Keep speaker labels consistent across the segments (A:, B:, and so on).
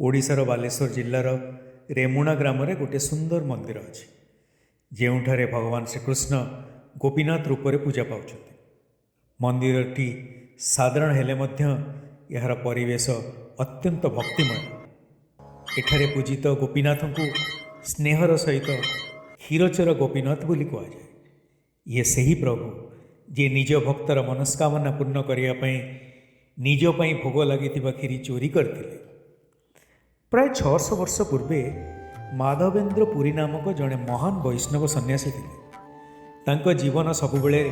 A: ओडिशार बालेश्वर जिल्लार रेमुणा ग्राम रे गोटे सुंदर मंदिर अच्छी ଯେଉଁଠାରେ भगवान श्रीकृष्ण गोपीनाथ रूप में पूजा पाँच मंदिरटी साधारण हेले मध्य यार परिवेश अत्यंत भक्तिमय। एठारे पूजित गोपीनाथ को स्नेहर सहित क्षीरचोर गोपीनाथ बोली कहुए। ये सही प्रभु जे निज भक्तर मनस्कामना पूर्ण करने निजपाई भोग लगी खीरी चोरी करते। प्राय 600 वर्ष पूर्वे माधवेन्द्र पुरी नामक जड़े महान वैष्णव सन्यासी थे। तांको जीवन सबुबले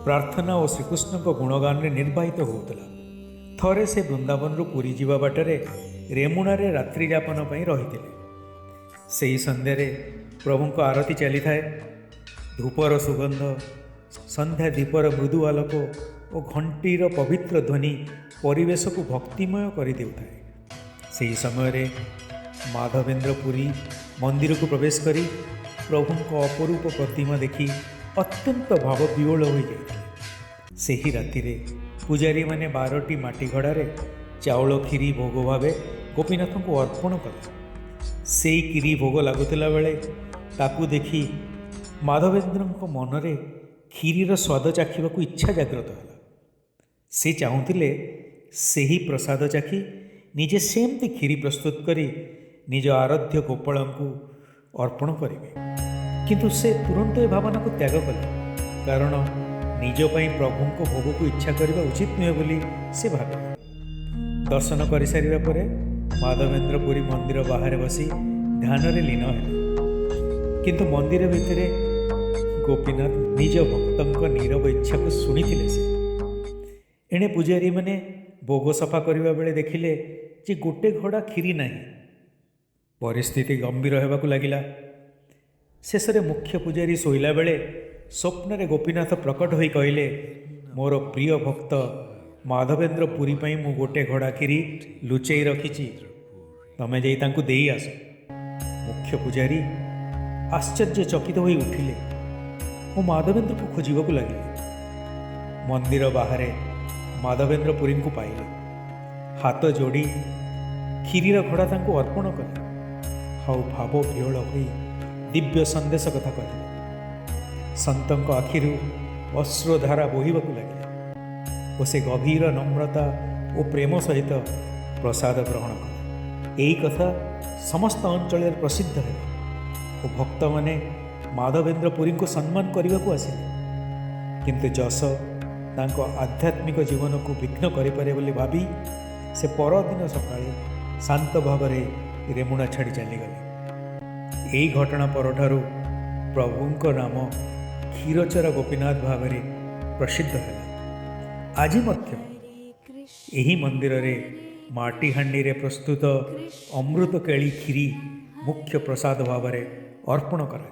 A: प्रार्थना और श्रीकृष्ण गुणगान में निर्वाहित होता। थरे से वृंदावन पुरी जीवा बाटरे रेमुणारे रात्रि यापन रही। से संध्यार प्रभु आरती चली थाए। धूपर सुगंध, संध्या दीपर मृदु आलोक और घंटीर पवित्र ध्वनि परिवेश को भक्तिमय कर देउथाए। से समय माधवेन्द्र पुरी मंदिर को प्रवेश करी प्रभु को अपरूप प्रतिमा देखी अत्यंत भाव विह्वल हो जाते। से ही राति पूजारी माने 12टी माटी घड़े चाउल खीरी भोग भाव गोपीनाथ को अर्पण कले। से खीरी भोग लगुला बेले ताकू देखी माधवेन्द्र मनरे खीरीर स्वाद चाखा इच्छा जागृत है। से चाहूले से ही प्रसाद चाखी निजे सेमती खीरी प्रस्तुत करी निज आराध्य गोपाल को अर्पण करेंगे। किंतु से तुरंत ए भावना को त्याग कले, कारण निजपाई प्रभु को भोग को इच्छा करने उचित नुहे बोली से भावे। दर्शन कर सारे माधवेन्द्र पुरी मंदिर बाहर बसी ध्यान रे लीन है। किंतु मंदिर भितर गोपीनाथ निज भक्त नीरव इच्छा को शुणी से एणे पूजारी मैंने भोग सफा करने बेले देखिले जे गोटे घड़ा खीरी नहीं। परिस्थिति गंभीर होगा लगिला। शेष में मुख्य पूजारी शोला बेले स्वप्न रे गोपीनाथ प्रकट होई कहले, मोर प्रिय भक्त माधवेन्द्र पुरी पाई मु गोटे घड़ा खीरी लुचई रखी, तमें जाई तांकु देई आस। मुख्य पूजारी आश्चर्यचकित होई उठिले और माधवेन्द्र को खोजा लगे। मंदिर बाहर माधवेन्द्र पुरी को पाइले, हाथ जोड़ी खीरीर घड़ा तांको अर्पण कले। हाउ भाव विह्वल होई दिव्य संदेश कथा कहले। संतों आखिरु अश्रुधारा बोहिबाकु लगे और से गभीर नम्रता और प्रेम सहित प्रसाद ग्रहण कले। यही कथा समस्त अंचल प्रसिद्ध है और भक्त माने माधवेन्द्र पुरी को सम्मान करने को आसिले। किंतु जस तांको आध्यात्मिक जीवन को विघ्न करें बोली भावी से परदिन सकाळे शांत भाव रेमुणा छाड़ी चलीगले। यही घटना परठारु प्रभुंक नाम क्षीरचोर गोपीनाथ भाव प्रसिद्ध है। आज यही मंदिर रे माटी हांडी रे प्रस्तुत अमृत केली खीरी मुख्य प्रसाद भाव अर्पण करा।